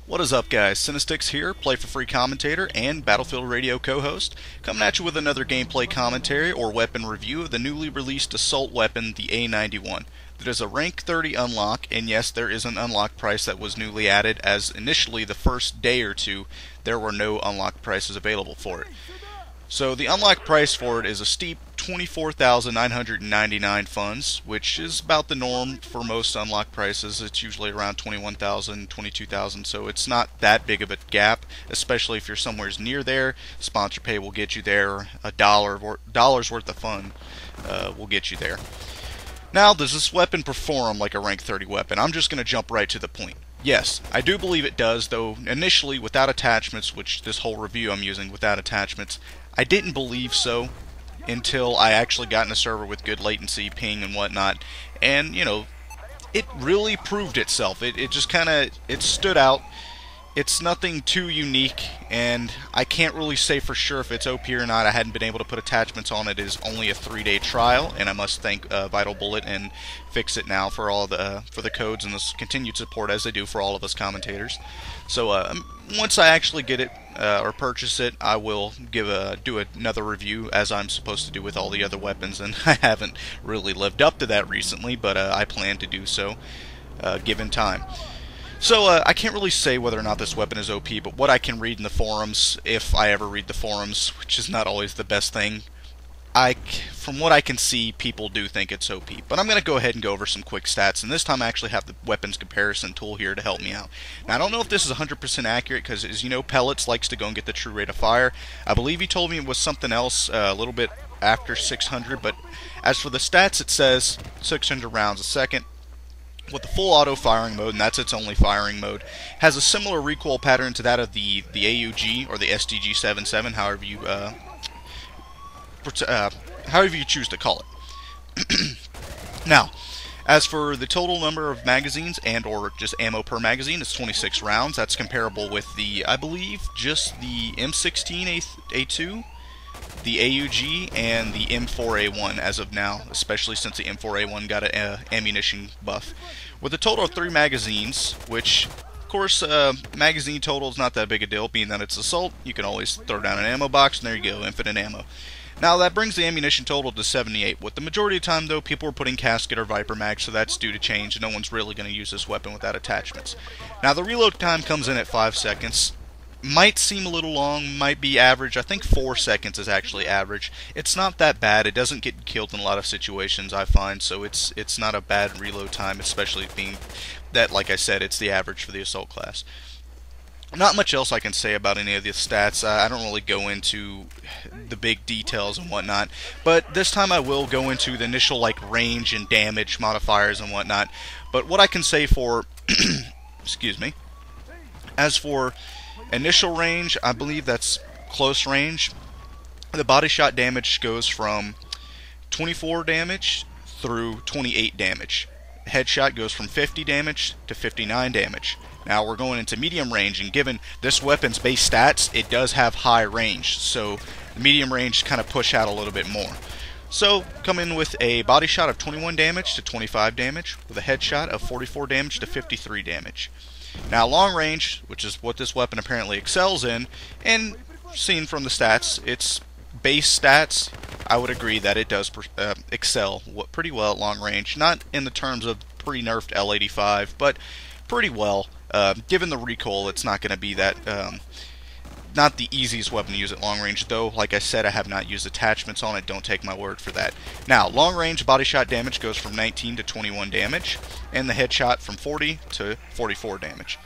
What is up, guys? Cinestics here, Play for Free commentator and Battlefield Radio co-host, coming at you with another gameplay commentary or weapon review of the newly released assault weapon, the A-91. It is a rank 30 unlock, and yes, there is an unlock price that was newly added, as initially the first day or two there were no unlock prices available for it. So the unlock price for it is a steep 24,999 funds, which is about the norm for most unlock prices. It's usually around 21,000, 22,000, so it's not that big of a gap, especially if you're somewhere near there. Sponsor pay will get you there. $1's worth of fun will get you there. Now, does this weapon perform like a rank 30 weapon? I'm just going to jump right to the point. Yes, I do believe it does, though initially without attachments, which this whole review I'm using without attachments, I didn't believe so until I actually got in a server with good latency, ping, and whatnot, and, you know, it really proved itself. It just kind of, it stood out. It's nothing too unique, and I can't really say for sure if it's OP or not. I hadn't been able to put attachments on it. It is only a 3-day trial, and I must thank Vital Bullet and Fix It Now for all for the codes and this continued support, as they do for all of us commentators. So once I actually get it or purchase it, I will do another review, as I'm supposed to do with all the other weapons, and I haven't really lived up to that recently, but I plan to do so given time. So, I can't really say whether or not this weapon is OP, but what I can read in the forums, if I ever read the forums, which is not always the best thing, from what I can see, people do think it's OP. But I'm going to go ahead and go over some quick stats, and this time I actually have the weapons comparison tool here to help me out. Now, I don't know if this is 100% accurate, because as you know, Pellets likes to go and get the true rate of fire. I believe he told me it was something else a little bit after 600, but as for the stats, it says 600 rounds a second. With the full auto firing mode, and that's its only firing mode, has a similar recoil pattern to that of the AUG or the STG-77, however you choose to call it. Now, as for the total number of magazines and or just ammo per magazine, it's 26 rounds. That's comparable with the, I believe, just the M16A2, the AUG, and the M4A1 as of now, especially since the M4A1 got an ammunition buff. With a total of 3 magazines, which, of course, magazine total is not that big a deal, being that it's assault. You can always throw down an ammo box, and there you go, infinite ammo. Now, that brings the ammunition total to 78. With the majority of the time, though, people are putting casket or Viper mag, so that's due to change, and no one's really going to use this weapon without attachments. Now, the reload time comes in at 5 seconds. Might seem a little long, might be average. I think 4 seconds is actually average. It's not that bad. It doesn't get killed in a lot of situations, I find, so it's not a bad reload time, especially being that, like I said, it's the average for the assault class. Not much else I can say about any of the stats. I don't really go into the big details and whatnot, but this time I will go into the initial range and damage modifiers and whatnot. But what I can say for excuse me, as for initial range, I believe that's close range. The body shot damage goes from 24 damage through 28 damage. Headshot goes from 50 damage to 59 damage. Now we're going into medium range, and given this weapon's base stats, it does have high range, so the medium range kind of push out a little bit more. So, come in with a body shot of 21 damage to 25 damage, with a headshot of 44 damage to 53 damage. Now, long range, which is what this weapon apparently excels in, and seen from the stats, its base stats, I would agree that it does excel pretty well at long range. Not in the terms of pre-nerfed L85, but pretty well. Given the recoil, it's not going to be that, not the easiest weapon to use at long range, though. Like I said, I have not used attachments on it. Don't take my word for that. Now, long range body shot damage goes from 19 to 21 damage, and the headshot from 40 to 44 damage.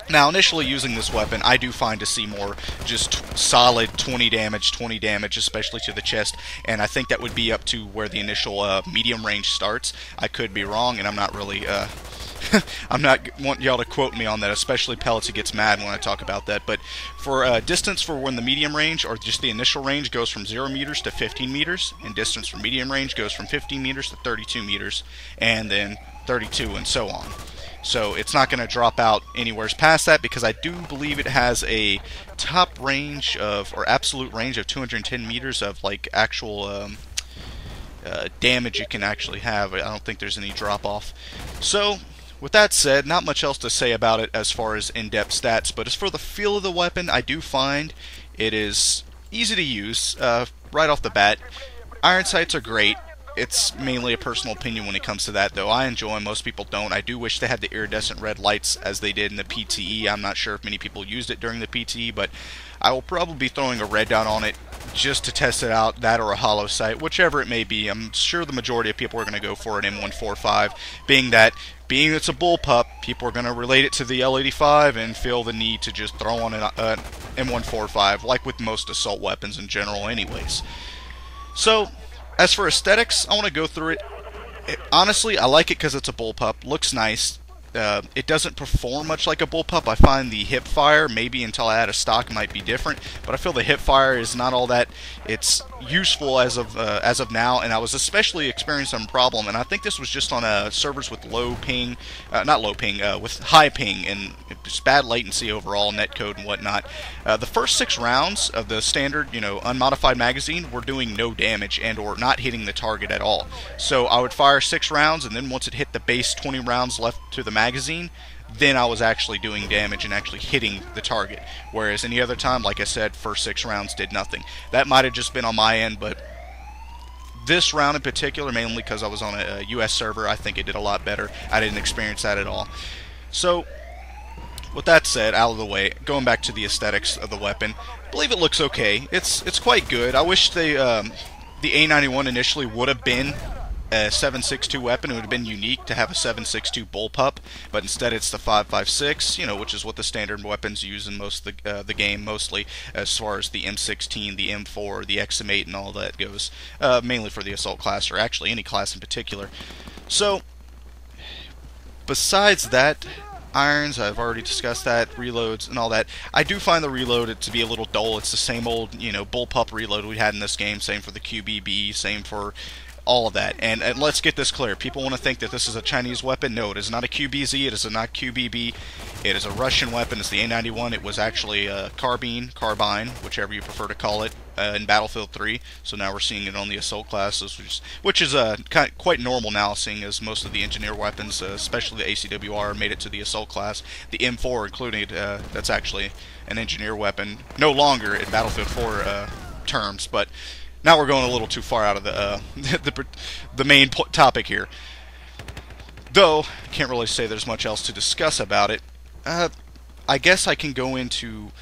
Now, initially using this weapon, I do find to see more just solid 20 damage, especially to the chest, and I think that would be up to where the initial medium range starts. I could be wrong, and I'm not really I'm not wanting y'all to quote me on that, especially Pellets, who gets mad when I talk about that. But for distance for when the medium range, or just the initial range, goes from 0 meters to 15 meters, and distance for medium range goes from 15 meters to 32 meters, and then 32, and so on. So it's not going to drop out anywhere past that, because I do believe it has a top range of, or absolute range of 210 meters of actual damage you can actually have. I don't think there's any drop off. So with that said, not much else to say about it as far as in-depth stats, but as for the feel of the weapon, I do find it is easy to use right off the bat. Iron sights are great. It's mainly a personal opinion when it comes to that, though. I enjoy them. Most people don't. I do wish they had the iridescent red lights as they did in the PTE. I'm not sure if many people used it during the PTE, but I will probably be throwing a red dot on it just to test it out, that or a hollow sight, whichever it may be. I'm sure the majority of people are going to go for an M145, being it's a bullpup, people are going to relate it to the L85 and feel the need to just throw on an M145, like with most assault weapons in general anyways. So, as for aesthetics, I want to go through it. Honestly, I like it because it's a bullpup. Looks nice. It doesn't perform much like a bullpup. I find the hip fire, maybe until I add a stock, might be different. But I feel the hip fire is not all that it's useful as of now. And I was especially experiencing some problem. And I think this was just on servers with low ping, not low ping, with high ping and just bad latency overall, netcode and whatnot. The first 6 rounds of the standard, unmodified magazine were doing no damage and or not hitting the target at all. So I would fire 6 rounds, and then once it hit the base 20 rounds left to the magazine, then I was actually doing damage and actually hitting the target. Whereas any other time, like I said, first 6 rounds did nothing. That might have just been on my end, but this round in particular, mainly because I was on a US server, I think it did a lot better. I didn't experience that at all. So, with that said, out of the way, going back to the aesthetics of the weapon, I believe it looks okay. It's quite good. I wish the A-91 initially would have been a 7.62 weapon. It would have been unique to have a 7.62 bullpup, but instead it's the 5.56, which is what the standard weapons use in most of the game, mostly as far as the M16, the M4, the XM8, and all that goes, mainly for the assault class, or actually any class in particular. So, besides that, irons, I've already discussed that, reloads and all that. I do find the reload to be a little dull. It's the same old, bullpup reload we had in this game, same for the QBB, same for all of that. And let's get this clear. People want to think that this is a Chinese weapon. No, it is not a QBZ. It is not QBB. It is a Russian weapon. It's the A-91. It was actually a Carbine, whichever you prefer to call it, in Battlefield 3. So now we're seeing it on the assault classes, which is quite normal now, seeing as most of the engineer weapons, especially the ACWR, made it to the assault class. The M4 included, that's actually an engineer weapon. No longer in Battlefield 4 terms, but now we're going a little too far out of the main topic here. Though, I can't really say there's much else to discuss about it. I guess I can go into...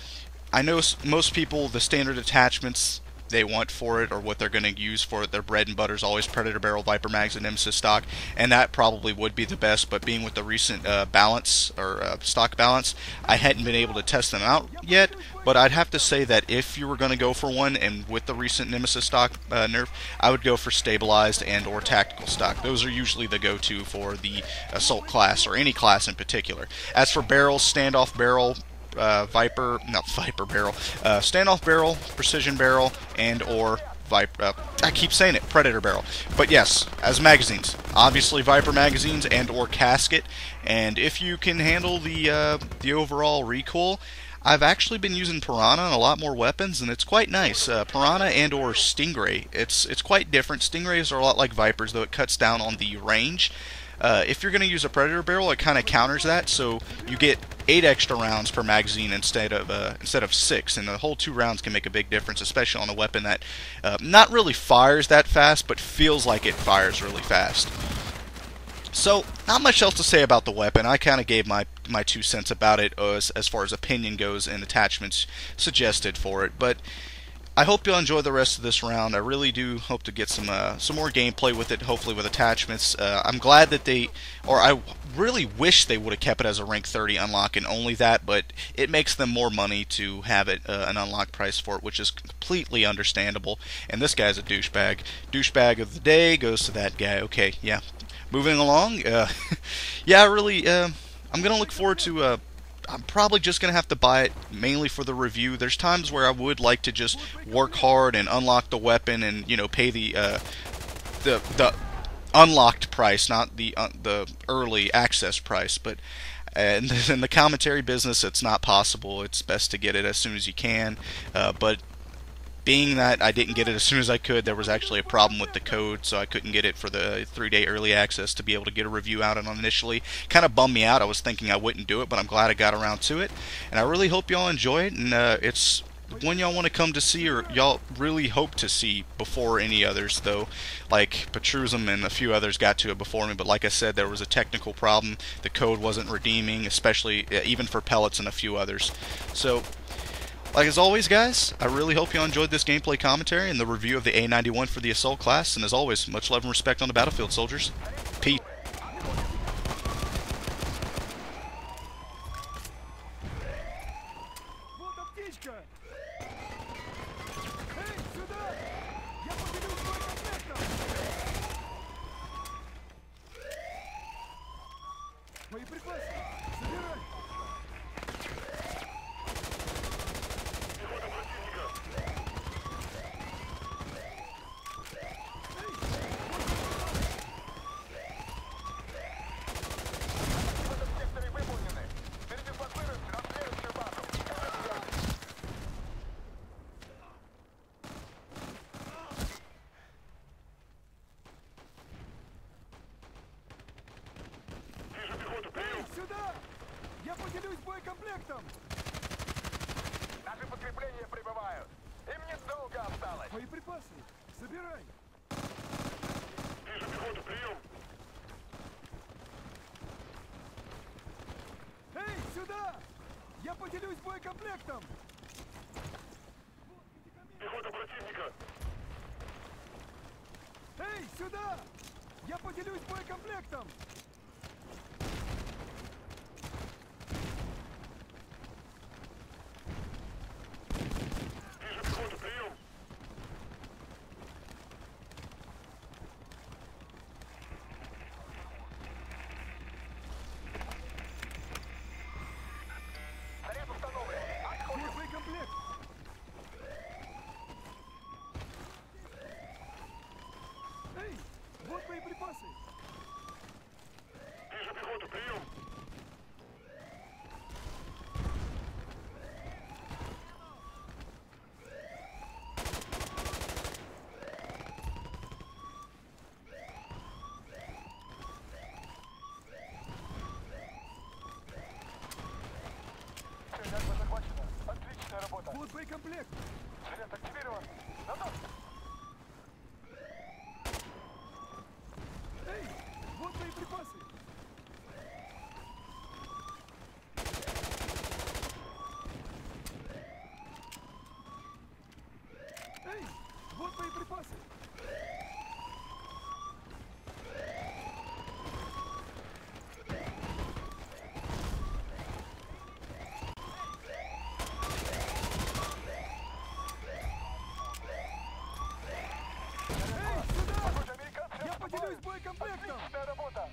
I know most people, the standard attachments they want for it, or what they're going to use for it, their bread and butter is always Predator Barrel, Viper Mags, and Nemesis stock, and that probably would be the best, but being with the recent balance, or stock balance, I hadn't been able to test them out yet, but I'd have to say that if you were going to go for one, and with the recent Nemesis stock nerf, I would go for stabilized and or tactical stock. Those are usually the go-to for the assault class, or any class in particular. As for barrels, standoff barrel, standoff barrel, precision barrel, and or Viper, I keep saying it, Predator barrel. But yes, as magazines, obviously Viper magazines and or casket, and if you can handle the overall recoil, I've actually been using Piranha on a lot more weapons, and it's quite nice. Piranha and or Stingray, it's quite different. Stingrays are a lot like Vipers, though it cuts down on the range. If you're going to use a Predator barrel, it kind of counters that, so you get 8 extra rounds per magazine instead of 6, and the whole 2 rounds can make a big difference, especially on a weapon that not really fires that fast, but feels like it fires really fast. So, not much else to say about the weapon. I kind of gave my 2 cents about it as far as opinion goes and attachments suggested for it, but I hope you'll enjoy the rest of this round. I really do hope to get some more gameplay with it, hopefully with attachments. I'm glad that I really wish they would have kept it as a rank 30 unlock and only that, but it makes them more money to have it an unlock price for it, which is completely understandable. And this guy's a douchebag. Douchebag of the day goes to that guy. Okay, yeah. Moving along. Yeah, really, I'm going to look forward to... I'm probably just going to have to buy it mainly for the review. There's times where I would like to just work hard and unlock the weapon and, pay the unlocked price, not the early access price. But in the commentary business, it's not possible. It's best to get it as soon as you can. But Being that I didn't get it as soon as I could, there was actually a problem with the code, so I couldn't get it for the 3-day early access to be able to get a review out on initially. Kind of bummed me out. I was thinking I wouldn't do it, but I'm glad I got around to it. And I really hope y'all enjoy it, and it's one y'all want to come to see, or y'all really hope to see before any others, though. Like Petrusum and a few others got to it before me, but like I said, there was a technical problem. The code wasn't redeeming, especially even for Pellets and a few others. So, like as always, guys, I really hope you enjoyed this gameplay commentary and the review of the A-91 for the Assault class, and as always, much love and respect on the battlefield, soldiers. Peace. Сюда! Я поделюсь боекомплектом! Наши подкрепления прибывают. Им недолго осталось. Боеприпасы! Забирай! Вижу пехоту, прием! Эй, сюда! Я поделюсь боекомплектом! Пехота противника! Эй, сюда! Я поделюсь боекомплектом! Вижу пехоту, прием! Заряд установлен. Вот боекомплект! Эй, вот боеприпасы! Вижу пехоту, прием! Стрелянка захвачена. Отличная работа. Вот боекомплект! Заряд активирован. Готов. Эй, вот боеприпасы! Эй, вот боеприпасы! Похоже, американцы Я поделюсь боекомплектом! Отличная работа.